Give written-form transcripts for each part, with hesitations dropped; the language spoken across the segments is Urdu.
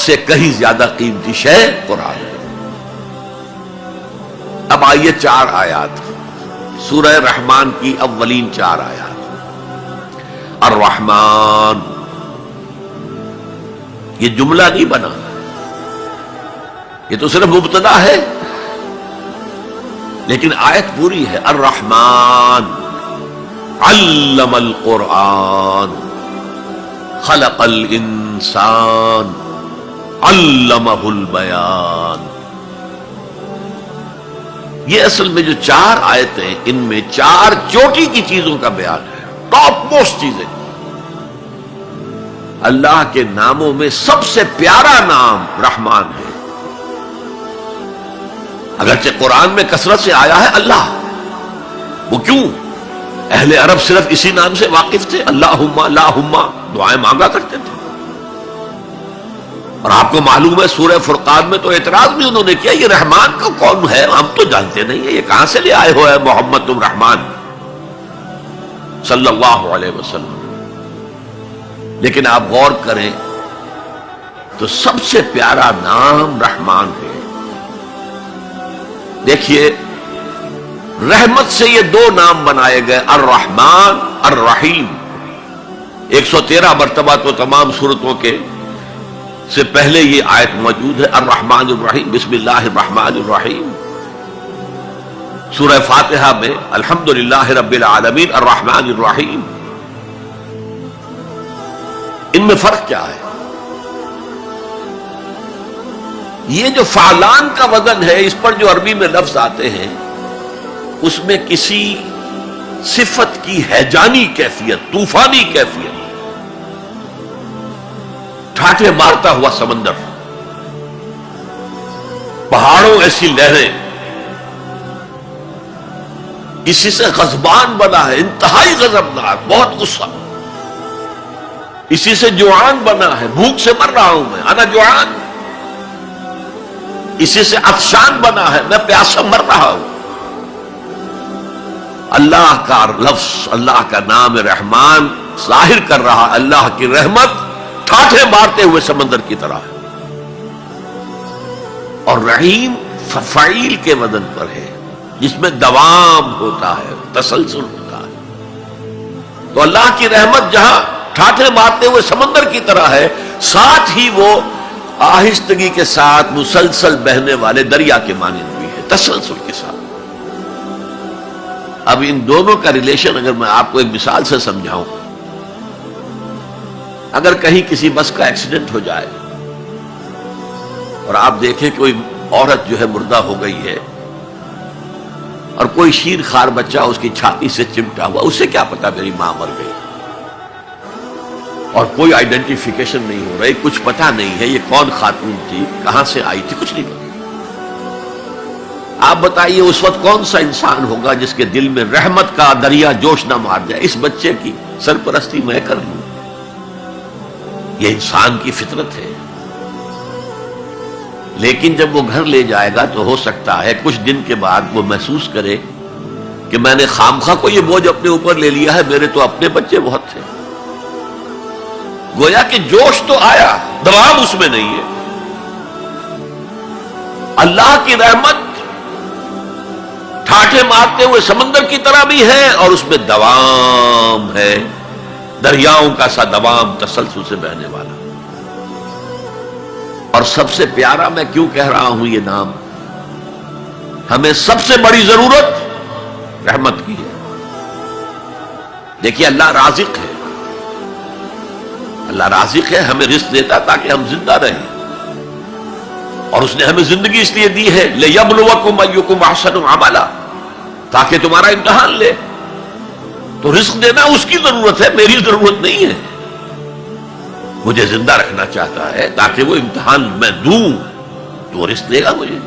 سے کہیں زیادہ قیمتی شے قرآن ہے۔ اب آئیے 4 آیات سورہ رحمان کی اولین 4 آیات۔ الرحمن، یہ جملہ نہیں بنا، یہ تو صرف مبتدا ہے، لیکن آیت پوری ہے۔ الرحمن علم القرآن خلق الانسان علمہ البیان۔ یہ اصل میں جو 4 آیتیں، ان میں 4 چوٹی کی چیزوں کا بیان ہے، ٹاپ موسٹ چیزیں۔ اللہ کے ناموں میں سب سے پیارا نام رحمان ہے، اگرچہ قرآن میں کثرت سے آیا ہے اللہ۔ وہ کیوں؟ اہل عرب صرف اسی نام سے واقف تھے، اللہم اللہم دعائیں مانگا کرتے تھے۔ اور آپ کو معلوم ہے سورہ فرقان میں تو اعتراض بھی انہوں نے کیا، یہ رحمان کا کون ہے؟ ہم تو جانتے نہیں ہیں، یہ کہاں سے لے آئے ہو ہے محمد تم رحمان صلی اللہ علیہ وسلم۔ لیکن آپ غور کریں تو سب سے پیارا نام رحمان ہے۔ دیکھیے رحمت سے یہ 2 نام بنائے گئے، الرحمن الرحیم۔ 113 مرتبہ تو تمام سورتوں کے سے پہلے یہ آیت موجود ہے، الرحمن الرحیم، بسم اللہ الرحمن الرحیم۔ سورہ فاتحہ میں الحمدللہ رب العالمین الرحمن الرحیم۔ ان میں فرق کیا ہے؟ یہ جو فعلان کا وزن ہے، اس پر جو عربی میں لفظ آتے ہیں، اس میں کسی صفت کی ہیجانی کیفیت، طوفانی کیفیت، ٹھاٹھے مارتا ہوا سمندر، پہاڑوں ایسی لہریں، اسی سے غضبان بنا ہے، انتہائی غضبناک، بہت غصہ، اسی سے جوعان بنا ہے، بھوک سے مر رہا ہوں میں، انا جوعان، اسی سے عطشان بنا ہے، میں پیاسا مر رہا ہوں۔ اللہ کا لفظ، اللہ کا نام رحمان ظاہر کر رہا اللہ کی رحمت ٹھاٹھے مارتے ہوئے سمندر کی طرح ہے۔ اور رحیم فعیل کے وزن پر ہے، جس میں دوام ہوتا ہے، تسلسل ہوتا ہے۔ تو اللہ کی رحمت جہاں ٹھاٹھے مارتے ہوئے سمندر کی طرح ہے، ساتھ ہی وہ آہستگی کے ساتھ مسلسل بہنے والے دریا کے مانند بھی ہے، تسلسل کے ساتھ۔ اب ان دونوں کا ریلیشن اگر میں آپ کو ایک مثال سے سمجھاؤں، اگر کہیں کسی بس کا ایکسیڈنٹ ہو جائے اور آپ دیکھیں کوئی عورت جو ہے مردہ ہو گئی ہے اور کوئی شیر خوار بچہ اس کی چھاتی سے چمٹا ہوا، اسے کیا پتا میری ماں مر گئی، اور کوئی آئیڈینٹیفیکیشن نہیں ہو رہی، کچھ پتا نہیں ہے یہ کون خاتون تھی، کہاں سے آئی تھی، کچھ نہیں پتا۔ آپ بتائیے اس وقت کون سا انسان ہوگا جس کے دل میں رحمت کا دریا جوش نہ مار جائے، اس بچے کی سرپرستی میں کر لوں۔ یہ انسان کی فطرت ہے۔ لیکن جب وہ گھر لے جائے گا تو ہو سکتا ہے کچھ دن کے بعد وہ محسوس کرے کہ میں نے خامخواہ کو یہ بوجھ اپنے اوپر لے لیا ہے، میرے تو اپنے بچے بہت تھے۔ گویا کہ جوش تو آیا، دوام اس میں نہیں ہے۔ اللہ کی رحمت ٹھاٹھے مارتے ہوئے سمندر کی طرح بھی ہے، اور اس میں دوام ہے، دریاؤں کا سا دوام، تسلسل سے بہنے والا۔ اور سب سے پیارا میں کیوں کہہ رہا ہوں یہ نام؟ ہمیں سب سے بڑی ضرورت رحمت کی ہے۔ دیکھیے اللہ رازق ہے، اللہ رازق ہے، ہمیں رزق دیتا تاکہ ہم زندہ رہیں، اور اس نے ہمیں زندگی اس لیے دی ہے لِيَبْلُوَكُمْ أَيُّكُمْ أَحْسَنُ عَمَلًا، تاکہ تمہارا امتحان لے۔ تو رزق دینا اس کی ضرورت ہے، میری ضرورت نہیں ہے۔ مجھے زندہ رکھنا چاہتا ہے تاکہ وہ امتحان میں دوں تو وہ رزق دے گا مجھے۔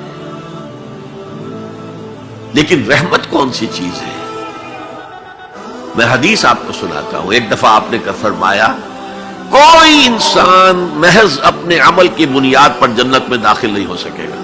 لیکن رحمت کون سی چیز ہے؟ میں حدیث آپ کو سناتا ہوں۔ ایک دفعہ آپ نے فرمایا کوئی انسان محض اپنے عمل کی بنیاد پر جنت میں داخل نہیں ہو سکے گا،